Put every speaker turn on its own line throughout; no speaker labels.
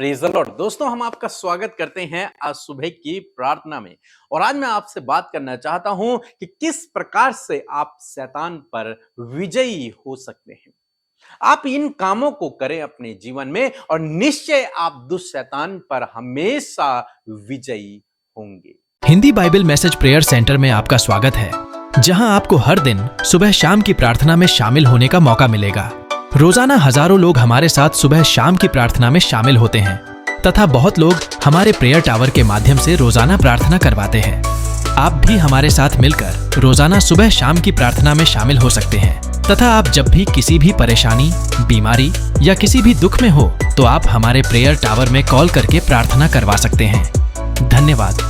Praise the Lord. दोस्तों, हम आपका स्वागत करते हैं आज सुबह की प्रार्थना में। और आज मैं आपसे बात करना चाहता हूं कि किस प्रकार से आप शैतान पर विजयी हो सकते हैं। आप इन कामों को करें अपने जीवन में और निश्चय आप दुष्ट शैतान पर हमेशा विजयी होंगे।
Hindi Bible message prayer centre में आपका स्वागत है, जहां आपको हर दिन सुबह शाम की प्रार्थना में शामिल होने का मौका मिलेगा। रोजाना हजारों लोग हमारे साथ सुबह शाम की प्रार्थना में शामिल होते हैं तथा बहुत लोग हमारे प्रेयर टावर के माध्यम से रोजाना प्रार्थना करवाते हैं। आप भी हमारे साथ मिलकर रोजाना सुबह शाम की प्रार्थना में शामिल हो सकते हैं तथा आप जब भी किसी भी परेशानी, बीमारी या किसी भी दुख में हो तो आप हमारे प्रेयर टावर में कॉल करके प्रार्थना करवा सकते हैं। धन्यवाद।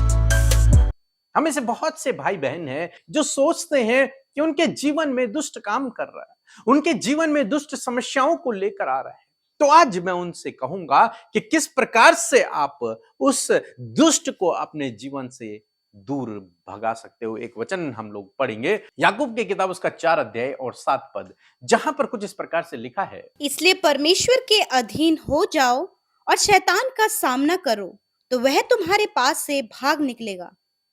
हमें से बहुत से भाई बहन हैं जो सोचते हैं कि उनके जीवन में दुष्ट काम कर रहा है, उनके जीवन में दुष्ट समस्याओं को लेकर आ रहा है। तो आज मैं उनसे कहूंगा कि किस प्रकार से आप उस दुष्ट को अपने जीवन से दूर भगा सकते हो। एक वचन हम लोग पढ़ेंगे याकूब की किताब उसका 4 अध्याय और 7 पद, जहां पर कुछ इस प्रकार से लिखा है,
इसलिए परमेश्वर के अधीन हो जाओ और शैतान का सामना करो तो वह तुम्हारे पास से भाग निकलेगा।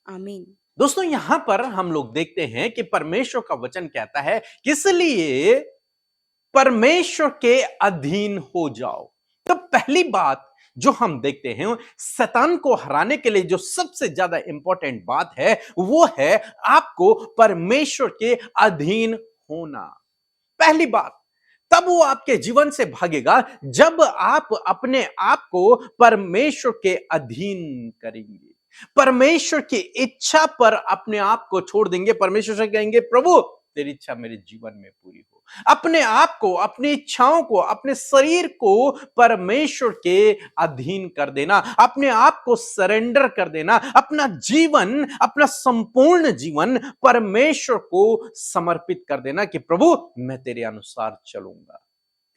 आमीन।
दोस्तों, यहां पर हम लोग देखते हैं कि परमेश्वर का वचन कहता है कि इसलिए परमेश्वर के अधीन हो जाओ। तो पहली बात जो हम देखते हैं शैतान को हराने के लिए जो सबसे ज्यादा इंपॉर्टेंट बात है वो है आपको परमेश्वर के अधीन होना। पहली बात, तब वो आपके जीवन से भागेगा जब आप अपने आप को परमेश्वर के अधीन करेंगे, परमेश्वर की इच्छा पर अपने आप को छोड़ देंगे। परमेश्वर से कहेंगे, प्रभु तेरी इच्छा मेरे जीवन में पूरी हो। अपने आप को, अपनी इच्छाओं को, अपने शरीर को परमेश्वर के अधीन कर देना, अपने आप को सरेंडर कर देना, अपना जीवन, अपना संपूर्ण जीवन परमेश्वर को समर्पित कर देना कि प्रभु मैं तेरे अनुसार चलूंगा,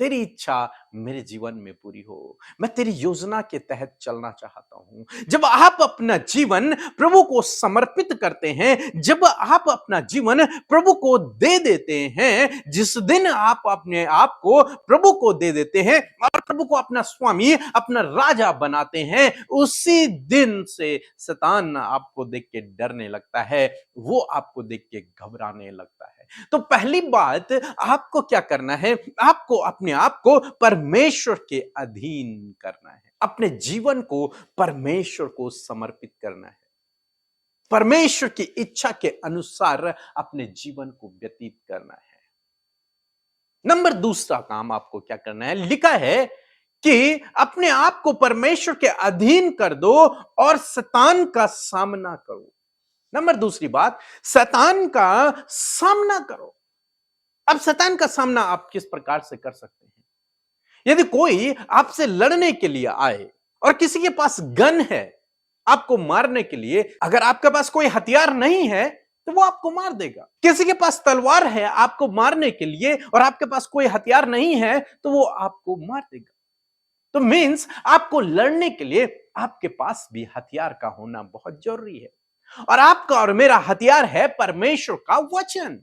तेरी इच्छा मेरे जीवन में पूरी हो, मैं तेरी योजना के तहत चलना चाहता हूं। जब आप अपना जीवन प्रभु को समर्पित करते हैं, जब आप अपना जीवन प्रभु को दे देते हैं, जिस दिन आप अपने आप को प्रभु को दे देते हैं और प्रभु को अपना स्वामी, अपना राजा बनाते हैं, उसी दिन से शैतान आपको देख के डरने लगता है, वो आपको देख के घबराने लगता है। तो पहली बात आपको क्या करना है, आपको अपने आप को परमेश्वर के अधीन करना है, अपने जीवन को परमेश्वर को समर्पित करना है, परमेश्वर की इच्छा के अनुसार अपने जीवन को व्यतीत करना है। नंबर दूसरा काम आपको क्या करना है, लिखा है कि अपने आप को परमेश्वर के अधीन कर दो और शैतान का सामना करो। नंबर दूसरी बात, शैतान का सामना करो। अब शैतान का सामना आप किस प्रकार से कर सकते हैं? यदि कोई आपसे लड़ने के लिए आए और किसी के पास गन है आपको मारने के लिए, अगर आपके पास कोई हथियार नहीं है तो वो आपको मार देगा। किसी के पास तलवार है आपको मारने के लिए और आपके पास कोई हथियार नहीं है तो वो आपको मार देगा। तो मीन्स आपको लड़ने के लिए आपके पास भी हथियार का होना बहुत जरूरी है। और आपका और मेरा हथियार है परमेश्वर का वचन।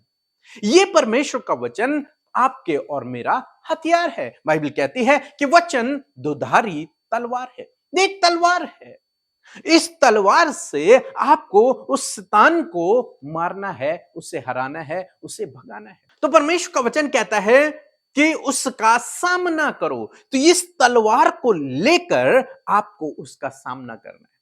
ये परमेश्वर का वचन आपके और मेरा हथियार है। बाइबल कहती है कि वचन दोधारी तलवार है। एक तलवार है, इस तलवार से आपको उस शैतान को मारना है, उसे हराना है, उसे भगाना है। तो परमेश्वर का वचन कहता है कि उसका सामना करो। तो इस तलवार को लेकर आपको उसका सामना करना है,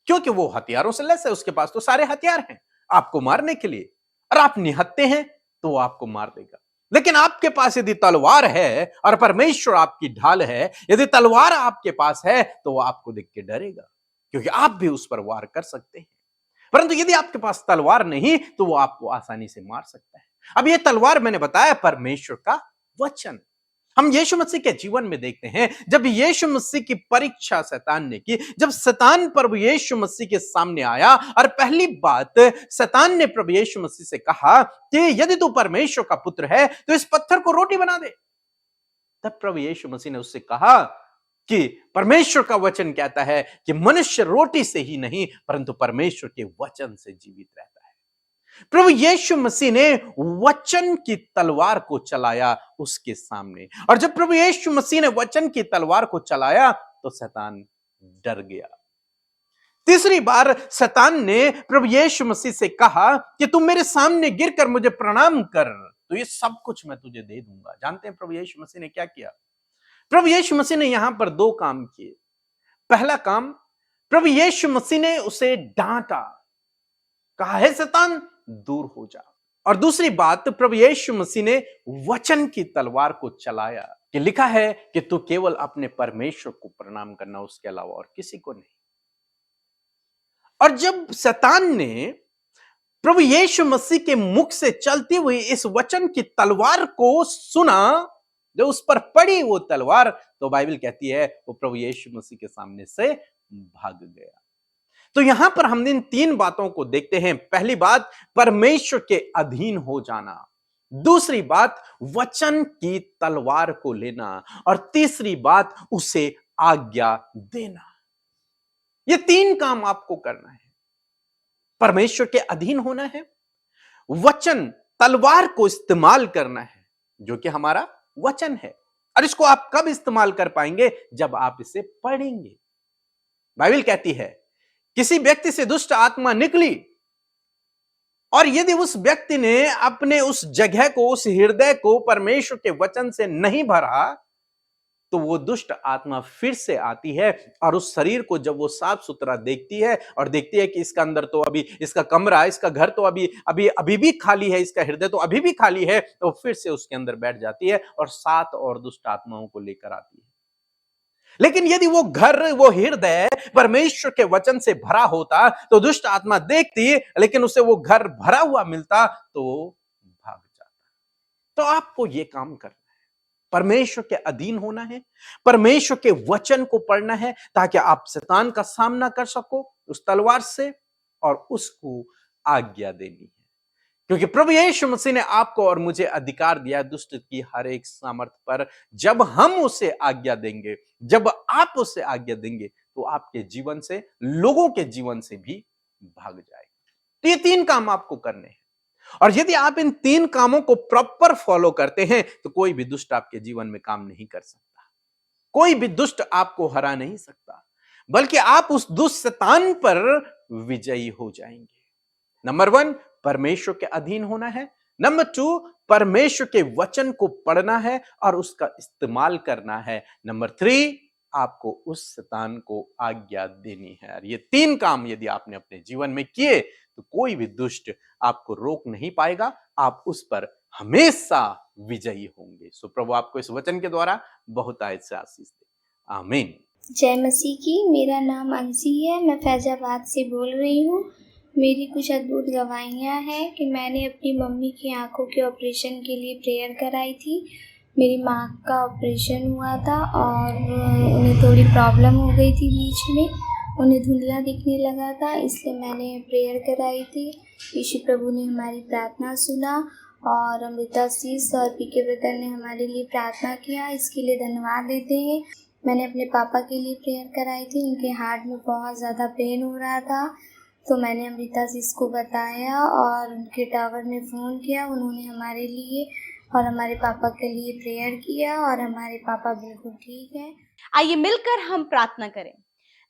क्योंकि वो हथियारों से लैस है, उसके पास तो सारे हथियार हैं आपको मारने के लिए, और आप निहत्ते हैं तो वो आपको मार देगा। लेकिन आपके पास यदि तलवार है और परमेश्वर आपकी ढाल है, यदि तलवार आपके पास है तो वो आपको देख के डरेगा, क्योंकि आप भी उस पर वार कर सकते हैं। परंतु यदि आपके पास तलवार नहीं तो वो आपको आसानी से मार सकता है। अब ये तलवार मैंने बताया परमेश्वर का वचन। हम यीशु मसीह के जीवन में देखते हैं, जब यीशु मसीह की परीक्षा शैतान ने की, जब शैतान प्रभु यीशु मसीह के सामने आया और पहली बात शैतान ने प्रभु यीशु मसीह से कहा कि यदि तू परमेश्वर का पुत्र है तो इस पत्थर को रोटी बना दे। तब प्रभु यीशु मसीह ने उससे कहा कि परमेश्वर का वचन कहता है कि मनुष्य रोटी से ही नहीं परंतु परमेश्वर के वचन से जीवित रहता है। प्रभु यीशु मसीह ने वचन की तलवार को चलाया उसके सामने, और जब प्रभु यीशु मसीह ने वचन की तलवार को चलाया तो शैतान डर गया। तीसरी बार शैतान ने प्रभु यीशु मसीह से कहा कि तुम मेरे सामने गिरकर मुझे प्रणाम कर, तो ये सब कुछ मैं तुझे दे दूंगा। जानते हैं प्रभु यीशु मसीह ने क्या किया? प्रभु यीशु मसीह ने यहां पर दो काम किए। पहला काम, प्रभु यीशु मसीह ने उसे डांटा, कहा है शैतान दूर हो जा। और दूसरी बात, प्रभु यीशु मसीह ने वचन की तलवार को चलाया कि लिखा है कि तू केवल अपने परमेश्वर को प्रणाम करना, उसके अलावा और किसी को नहीं। और जब शैतान ने प्रभु यीशु मसीह के मुख से चलती हुई इस वचन की तलवार को सुना, जो उस पर पड़ी वो तलवार, तो बाइबल कहती है वो प्रभु यीशु मसीह के सामने से भाग गया। तो यहां पर हम इन तीन बातों को देखते हैं। पहली बात, परमेश्वर के अधीन हो जाना। दूसरी बात, वचन की तलवार को लेना। और तीसरी बात, उसे आज्ञा देना। ये तीन काम आपको करना है। परमेश्वर के अधीन होना है, वचन तलवार को इस्तेमाल करना है, जो कि हमारा वचन है। और इसको आप कब इस्तेमाल कर पाएंगे? जब आप इसे पढ़ेंगे। बाइबल कहती है किसी व्यक्ति से दुष्ट आत्मा निकली, और यदि उस व्यक्ति ने अपने उस जगह को, उस हृदय को परमेश्वर के वचन से नहीं भरा, तो वो दुष्ट आत्मा फिर से आती है और उस शरीर को जब वो साफ सुथरा देखती है और देखती है कि इसका अंदर तो अभी, इसका कमरा, इसका घर तो अभी भी खाली है, इसका हृदय तो अभी भी खाली है, तो फिर से उसके अंदर बैठ जाती है और 7 और दुष्ट आत्माओं को लेकर आती है। लेकिन यदि वो घर, वो हृदय परमेश्वर के वचन से भरा होता, तो दुष्ट आत्मा देखती, लेकिन उसे वो घर भरा हुआ मिलता तो वो भाग जाता। तो आपको ये काम करना है, परमेश्वर के अधीन होना है, परमेश्वर के वचन को पढ़ना है, ताकि आप शैतान का सामना कर सको उस तलवार से, और उसको आज्ञा देनी है। क्योंकि प्रभु यीशु मसीह ने आपको और मुझे अधिकार दिया दुष्ट की हर एक सामर्थ्य पर। जब हम उसे आज्ञा देंगे, जब आप उसे आज्ञा देंगे, तो आपके जीवन से, लोगों के जीवन से भी भाग जाएगा। तो ये तीन काम आपको करने हैं, और यदि आप इन तीन कामों को प्रॉपर फॉलो करते हैं, तो कोई भी दुष्ट आपके जीवन में काम नहीं कर सकता, कोई भी दुष्ट आपको हरा नहीं सकता, बल्कि आप उस दुष्ट शैतान पर विजयी हो जाएंगे। नंबर 1, परमेश्वर के अधीन होना है। नंबर 2, परमेश्वर के वचन को पढ़ना है और उसका इस्तेमाल करना है। नंबर 3, आपको उस शैतान को आज्ञा देनी है। और ये तीन काम यदि आपने अपने जीवन में किए, तो कोई भी दुष्ट आपको रोक नहीं पाएगा, आप उस पर हमेशा विजयी होंगे। सो प्रभु आपको इस वचन के द्वारा बहुत आयत से आशीष दे। आमीन।
जय मसीह की। मेरा नाम अंशी है, मैं फैजाबाद से बोल रही हूँ। मेरी कुछ अद्भुत गवाहियाँ हैं कि मैंने अपनी मम्मी की आंखों के ऑपरेशन के लिए प्रेयर कराई थी। मेरी माँ का ऑपरेशन हुआ था और उन्हें थोड़ी प्रॉब्लम हो गई थी, बीच में उन्हें धुंधला दिखने लगा था, इसलिए मैंने प्रेयर कराई थी। यीशु प्रभु ने हमारी प्रार्थना सुना और अमृता सीस और पीके ब्रदर ने हमारे लिए प्रार्थना किया, इसके लिए धन्यवाद देते हैं। मैंने अपने पापा के लिए प्रेयर कराई थी, उनके हार्ट में बहुत ज़्यादा पेन हो रहा था, तो मैंने अमृता सीस को बताया और उनके टावर में फ़ोन किया। उन्होंने हमारे लिए और हमारे पापा के लिए प्रेयर किया और हमारे पापा बिल्कुल ठीक हैं।
आइए मिलकर हम प्रार्थना करें।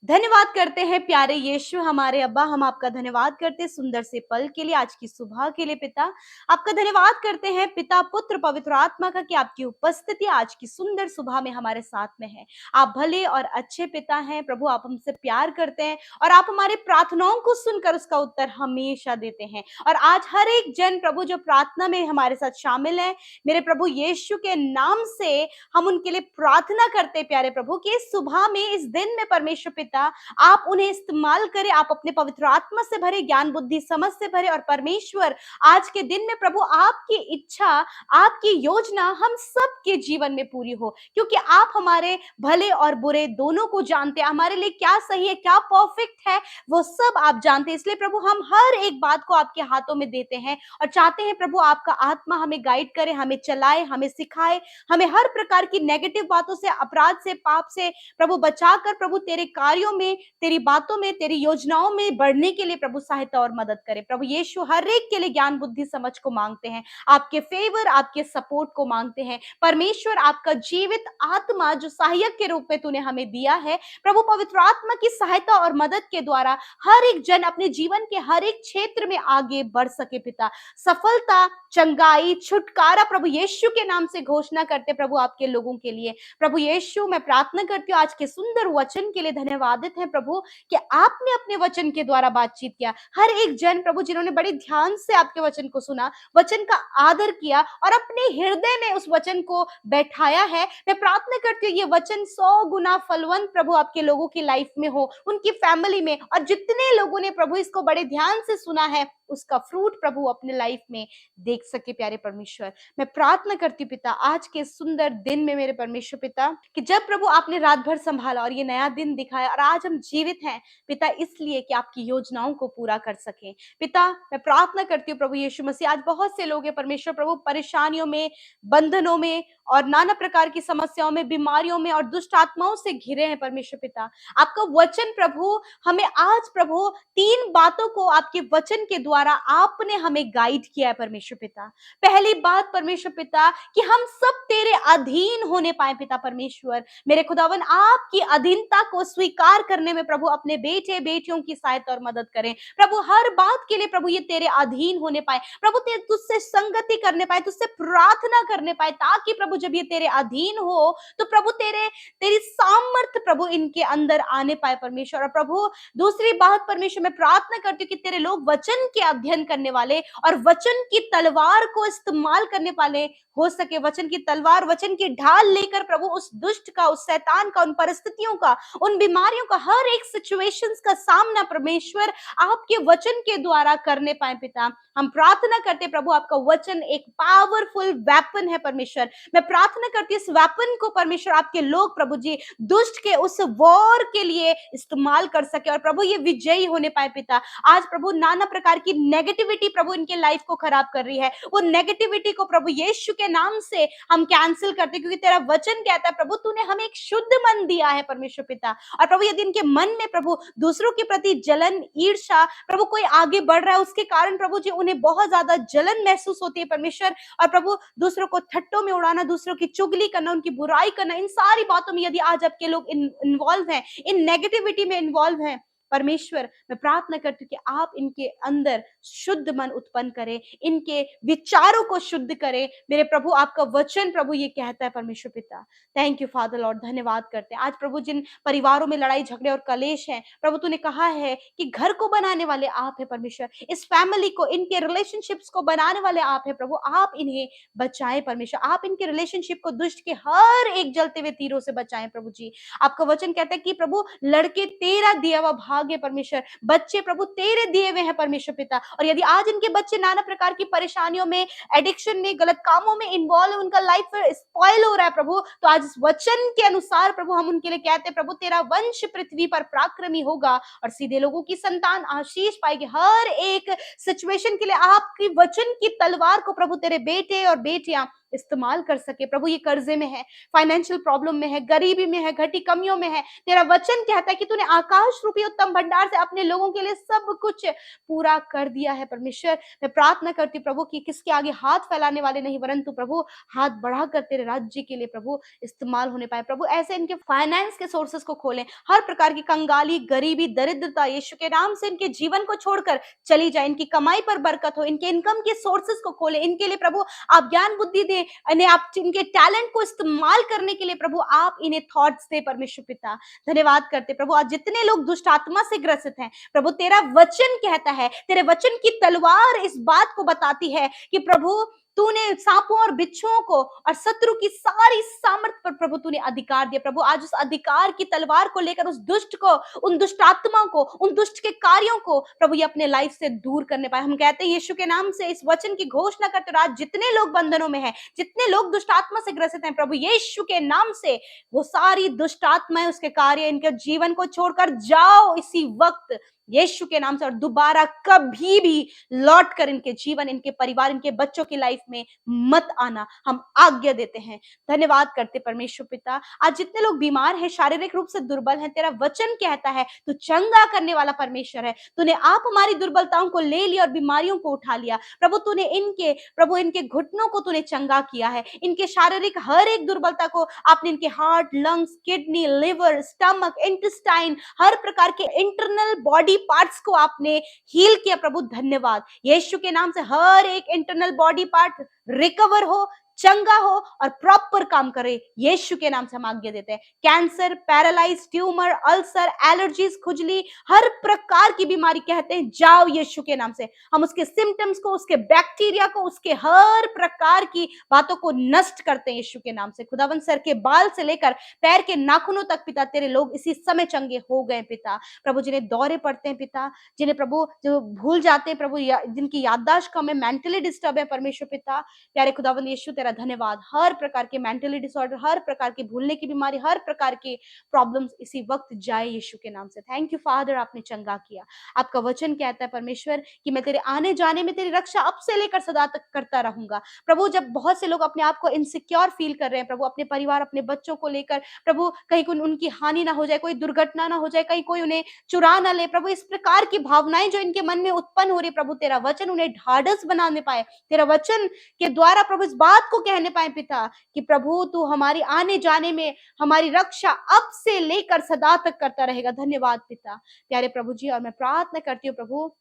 धन्यवाद करते हैं प्यारे यीशु हमारे अब्बा, हम आपका धन्यवाद करते हैं सुंदर से पल के लिए, आज की सुबह के लिए पिता। आपका धन्यवाद करते हैं पिता, पुत्र, पवित्र आत्मा का, कि आपकी उपस्थिति आज की सुंदर सुबह में हमारे साथ में है। आप भले और अच्छे पिता हैं प्रभु, आप हमसे प्यार करते हैं और आप हमारी प्रार्थनाओं को सुनकर उसका उत्तर हमेशा देते हैं। और आज हर एक जन प्रभु जो प्रार्थना में हमारे साथ शामिल है, मेरे प्रभु यीशु के नाम से हम उनके लिए प्रार्थना करते हैं प्यारे प्रभु, कि इस सुबह में, इस दिन में परमेश्वर पिता आप उन्हें इस्तेमाल करें, आप अपने पवित्र आत्मा से भरे, ज्ञान बुद्धि समझ से भरे। और परमेश्वर आज के दिन में प्रभु आपकी इच्छा, आपकी योजना हम सब के जीवन में पूरी हो, क्योंकि आप हमारे भले और बुरे दोनों को जानते हैं। हमारे लिए क्या सही है, क्या परफेक्ट है, वो सब आप जानते हैं। इसलिए प्रभु हम हर एक बात को आपके हाथों में देते हैं और चाहते हैं प्रभु आपका आत्मा हमें गाइड करे, हमें चलाए, हमें सिखाए, हमें हर प्रकार की नेगेटिव बातों से, अपराध से, पाप से प्रभु बचाकर प्रभु तेरे कार्यों कार्यों में, तेरी बातों में, तेरी योजनाओं में बढ़ने के लिए प्रभु सहायता और मदद करे। प्रभु यीशु हर एक के लिए ज्ञान बुद्धि समझ को मांगते हैं, आपके फेवर, आपके सपोर्ट को मांगते हैं। परमेश्वर आपका जीवित आत्मा जो सहायक के रूप में तूने हमें दिया है, प्रभु पवित्र आत्मा की सहायता और मदद के द्वारा हर एक जन अपने जीवन के हर एक क्षेत्र में आगे बढ़ सके पिता। सफलता, चंगाई, छुटकारा प्रभु यीशु के नाम से घोषणा करते प्रभु आपके लोगों के लिए। प्रभु यीशु मैं प्रार्थना करती हूँ आज के सुंदर वचन के लिए धन्यवादित है प्रभु कि आपने अपने वचन के द्वारा बातचीत किया। हर एक जन प्रभु जिन्होंने बड़े ध्यान से आपके वचन को सुना, वचन का आदर किया और अपने हृदय में उस वचन को बैठाया है, मैं प्रार्थना करती हूँ ये वचन 100 गुना फलवंत प्रभु आपके लोगों की लाइफ में हो, उनकी फैमिली में, और जितने लोगों ने प्रभु इसको बड़े ध्यान से सुना है उसका फ्रूट प्रभु अपने लाइफ में देख सके। प्यारे परमेश्वर मैं प्रार्थना करती हूँ पिता आज के सुंदर दिन में मेरे परमेश्वर पिता कि जब प्रभु आपने रात भर संभाला और ये नया दिन दिखाया और आज हम जीवित हैं पिता, इसलिए कि आपकी योजनाओं को पूरा कर सके। पिता मैं प्रार्थना करती हूँ प्रभु यीशु मसीह, आज बहुत से लोग हैं परमेश्वर प्रभु परेशानियों में, बंधनों में और नाना प्रकार की समस्याओं में, बीमारियों में और दुष्ट आत्माओं से घिरे हैं परमेश्वर पिता। आपका वचन प्रभु हमें आज प्रभु 3 बातों को आपके वचन के द्वारा आपने हमें गाइड किया है परमेश्वर पिता। पहली बात परमेश्वर पिता कि हम सब तेरे अधीन होने पाए पिता परमेश्वर। मेरे खुदावन आपकी अधीनता को स्वीकार करने में प्रभु अपने बेटे बेटियों की सहायता और मदद करें प्रभु। हर बात के लिए प्रभु ये तेरे अधीन होने पाए प्रभु, तुझसे संगति करने पाए, तुझसे प्रार्थना करने पाए, ताकि प्रभु जब ये तेरे अधीन हो तो प्रभु तेरी सामर्थ प्रभु इनके अंदर आने पाए परमेश्वर। और प्रभु दूसरी बात परमेश्वर मैं प्रार्थना करती हूँ कि तेरे लोग वचन के अध्ययन करने वाले और वचन की तलवार को इस्तेमाल करने वाले हो सके। वचन की तलवार, वचन की ढाल लेकर प्रभु उस दुष्ट का, उस शैतान का, उन परिस्थितियों का, उन बीमारियों का, हर एक सिचुएशंस का सामना परमेश्वर आपके वचन के द्वारा करने पाए पिता। हम प्रार्थना करते प्रभु आपका वचन एक पावरफुल वेपन है परमेश्वर। मैं प्रार्थना करती हूँ इस वेपन को परमेश्वर आपके लोग प्रभु जी दुष्ट के उस वॉर के लिए इस्तेमाल कर सके और प्रभु ये विजयी होने पाए पिता। आज प्रभु नाना प्रकार की नेगेटिविटी प्रभु इनके लाइफ को खराब कर रही है, वो नेगेटिविटी को प्रभु यीशु के नाम से हम कैंसिल करते, क्योंकि तेरा वचन कहता है प्रभु तूने हमें एक शुद्ध मन दिया है परमेश्वर पिता। और प्रभु यदि इनके मन में प्रभु दूसरों के प्रति जलन, ईर्ष्या, प्रभु कोई आगे बढ़ रहा है उसके कारण प्रभु जी उन्हें बहुत ज्यादा जलन महसूस होती है परमेश्वर, और प्रभु दूसरों को ठट्टों में उड़ाना, दूसरों की चुगली करना, उनकी बुराई करना, इन सारी बातों में यदि आज आपके लोग इन्वॉल्व हैं, इन नेगेटिविटी में इन्वॉल्व हैं परमेश्वर, मैं प्रार्थना करती हूँ कि आप इनके अंदर शुद्ध मन उत्पन्न करें, इनके विचारों को शुद्ध करें। मेरे प्रभु आपका वचन प्रभु ये कहता है परमेश्वर पिता। थैंक यू फादर लॉर्ड, धन्यवाद करते हैं। आज प्रभु जिन परिवारों में लड़ाई झगड़े और कलेश हैं प्रभु तूने कहा है कि घर को बनाने वाले आप है परमेश्वर, इस फैमिली को, इनके रिलेशनशिप्स को बनाने वाले आप है प्रभु। आप इन्हें बचाएं परमेश्वर, आप इनके रिलेशनशिप को दुष्ट के हर एक जलते हुए तीरों से बचाएं प्रभु जी। आपका वचन कहता है कि प्रभु लड़के तेरा दिया हुआ भाग्य परमेश्वर, बच्चे प्रभु तेरे दिए हुए हैं परमेश्वर पिता। और यदि आज इनके बच्चे नाना प्रकार की परेशानियों में, एडिक्शन में, गलत कामों में इन्वॉल्व है, उनका लाइफ स्पॉइल हो रहा है प्रभु, तो आज इस वचन के अनुसार प्रभु हम उनके लिए कहते हैं प्रभु तेरा वंश पृथ्वी पर पराक्रमी होगा और सीधे लोगों की संतान आशीष पाएगी। हर एक सिचुएशन के लिए आपकी वचन की तलवार को प्रभु तेरे बेटे और बेटियां इस्तेमाल कर सके। प्रभु ये कर्जे में है, फाइनेंशियल प्रॉब्लम में है, गरीबी में है, घटी कमियों में है, तेरा वचन कहता है कि तूने आकाश रूपी उत्तम भंडार से अपने लोगों के लिए सब कुछ पूरा कर दिया है परमेश्वर। मैं प्रार्थना करती प्रभु कि किसके आगे हाथ फैलाने वाले नहीं, परंतु प्रभु हाथ बढ़ाकर तेरे राज्य के लिए प्रभु इस्तेमाल होने पाए। प्रभु ऐसे इनके फाइनेंस के सोर्सेस को खोलें, हर प्रकार की कंगाली, गरीबी, दरिद्रता यीशु के नाम से इनके जीवन को छोड़कर चली जाए, इनकी कमाई पर बरकत हो, इनके इनकम के सोर्सेस को खोले, इनके लिए प्रभु आप ज्ञान बुद्धि दे, आप इनके टैलेंट को इस्तेमाल करने के लिए प्रभु आप इन्हें थॉट्स दे परमेश्वर पिता। धन्यवाद करते प्रभु आज जितने लोग दुष्ट आत्मा से ग्रसित हैं प्रभु तेरा वचन कहता है, तेरे वचन की तलवार इस बात को बताती है कि प्रभु तूने सांपों और बिच्छुओं को और शत्रु की सारी सामर्थ पर प्रभु तूने अधिकार दिया। प्रभु आज उस अधिकार की तलवार को लेकर उस दुष्ट को, उन दुष्ट आत्माओं को, उन दुष्ट के कार्यों को प्रभु ये अपने लाइफ से दूर करने पाए। हम कहते हैं यीशु के नाम से इस वचन की घोषणा करते आज जितने लोग बंधनों में हैं, जितने लोग दुष्ट आत्मा से ग्रसित हैं प्रभु यीशु के नाम से वो सारी दुष्ट आत्माएं, उसके कार्य, इनके जीवन को छोड़कर जाओ इसी वक्त यीशु के नाम से, और दोबारा कभी भी लौट कर इनके जीवन, इनके परिवार, इनके बच्चों की लाइफ में मत आना, हम आज्ञा देते हैं। धन्यवाद करते परमेश्वर पिता। आज जितने लोग बीमार हैं, शारीरिक रूप से दुर्बल हैं, तेरा वचन कहता है तू चंगा करने वाला परमेश्वर है। तूने आप हमारी दुर्बलताओं को ले लिया और बीमारियों को उठा लिया प्रभु। तूने इनके घुटनों को तूने चंगा किया है, इनके शारीरिक हर एक दुर्बलता को आपने, इनके heart, lungs, kidney, liver, stomach, intestine, हर प्रकार के इंटरनल बॉडी पार्ट्स को आपने हील किया प्रभु। धन्यवाद यीशु के नाम से। हर एक इंटरनल बॉडी पार्ट रिकवर हो, चंगा हो और प्रॉपर काम करे, यीशु के नाम से हम आज्ञा देते हैं। Cancer, paralyse, tumour, ulcer, allergies, खुजली, हर प्रकार की बीमारी कहते हैं जाओ यीशु के नाम से। हम उसके सिम्टम्स को, उसके बैक्टीरिया को, उसके हर प्रकार की बातों को नष्ट करते हैं यीशु के नाम से। खुदावन सर के बाल से लेकर पैर के नाखूनों तक पिता तेरे लोग इसी समय चंगे हो गए पिता। प्रभु जिन्हें दौरे पड़ते हैं पिता, जिन्हें प्रभु जो भूल जाते हैं प्रभु, जिनकी याददाश्त कम है, मेंटली डिस्टर्ब है परमेश्वर पिता, प्यारे खुदावन यीशु तेरा धन्यवाद। हर प्रकार के मेंटली डिसऑर्डर, हर प्रकार की भूलने की बीमारी, हर प्रकार की प्रॉब्लम्स इसी वक्त जाए यीशु के नाम से। थैंक यू फादर, आपने चंगा किया। आपका वचन कहता है परमेश्वर कि मैं तेरे आने जाने में तेरी रक्षा अब से लेकर सदा तक करता रहूंगा प्रभु। जब बहुत से लोग अपने आप को इनसिक्योर फील कर रहे हैं प्रभु, अपने परिवार, अपने बच्चों को लेकर प्रभु, कहीं कोई उनकी हानि ना हो जाए, कोई दुर्घटना ना हो जाए, कहीं कोई उन्हें चुरा ना ले प्रभु, इस प्रकार की भावनाएं जो इनके मन में उत्पन्न हो रही प्रभु, तेरा वचन उन्हें ढाढ़स बनाने पाए, तेरा वचन के द्वारा प्रभु इस बात को कहने पाए पिता कि प्रभु तू हमारी आने जाने में हमारी रक्षा अब से लेकर सदा तक करता रहेगा। धन्यवाद पिता प्यारे प्रभु जी। और मैं प्रार्थना करती हूँ प्रभु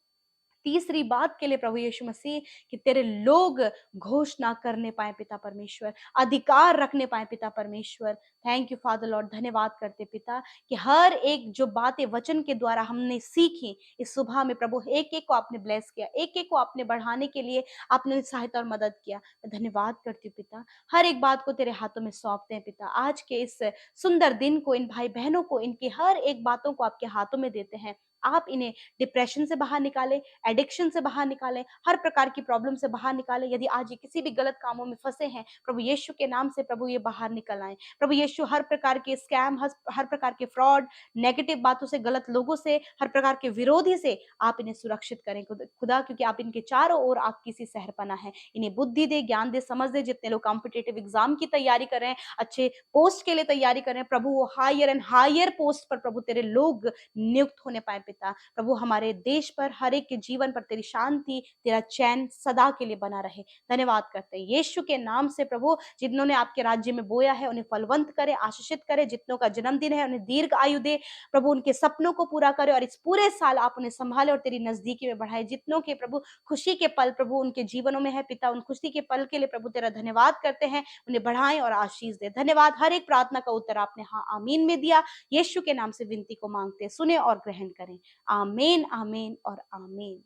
तीसरी बात के लिए प्रभु यीशु मसीह, कि तेरे लोग घोषणा करने पाए पिता परमेश्वर, अधिकार रखने पाए पिता परमेश्वर। Thank you father Lord. धन्यवाद करते पिता कि हर एक जो बातें वचन के द्वारा हमने सीखी इस सुबह में प्रभु, एक एक को आपने ब्लेस किया, एक एक को आपने बढ़ाने के लिए आपने सहायता और मदद किया। मैं धन्यवाद करती हूँ पिता। हर एक बात को तेरे हाथों में सौंपते हैं पिता। आज के इस सुंदर दिन को, इन भाई बहनों को, इनकी हर एक बातों को आपके हाथों में देते हैं। आप इन्हें डिप्रेशन से बाहर निकालें, एडिक्शन से बाहर निकालें, हर प्रकार की प्रॉब्लम से बाहर निकालें। यदि आज ये किसी भी गलत कामों में फंसे हैं प्रभु यीशु के नाम से प्रभु ये बाहर निकल आए प्रभु यीशु। हर प्रकार के स्कैम, हर प्रकार के फ्रॉड, नेगेटिव बातों से, गलत लोगों से, हर प्रकार के विरोधी से आप इन्हें सुरक्षित करें खुदा, क्योंकि आप इनके चारों ओर आपकी सी सहरपना है। इन्हें बुद्धि दे, ज्ञान दे, समझ दे। जितने लोग कॉम्पिटिटिव एग्जाम की तैयारी कर रहे हैं, अच्छे पोस्ट के लिए तैयारी कर रहे हैं प्रभु, वो हायर एंड हायर पोस्ट पर प्रभु तेरे लोग नियुक्त होने पाए पिता। प्रभु हमारे देश पर, हर एक के जीवन पर तेरी शांति, तेरा चैन सदा के लिए बना रहे। धन्यवाद करते हैं यीशु के नाम से प्रभु। जिन्होंने आपके राज्य में बोया है उन्हें फलवंत करे, आशीषित करे। जितनों का जन्मदिन है उन्हें दीर्घ आयु दे प्रभु, उनके सपनों को पूरा करे और इस पूरे साल आप उन्हें संभाले और तेरी नजदीकी में बढ़ाए। जितनों के प्रभु खुशी के पल प्रभु उनके जीवनों में है पिता, उन खुशी के पल के लिए प्रभु तेरा धन्यवाद करते हैं। उन्हें बढ़ाएं और आशीष दे। धन्यवाद। हर एक प्रार्थना का उत्तर आपने हाँ आमीन में दिया। यीशु के नाम से विनती को मांगते, सुने और ग्रहण करें। आमीन, आमीन और आमीन।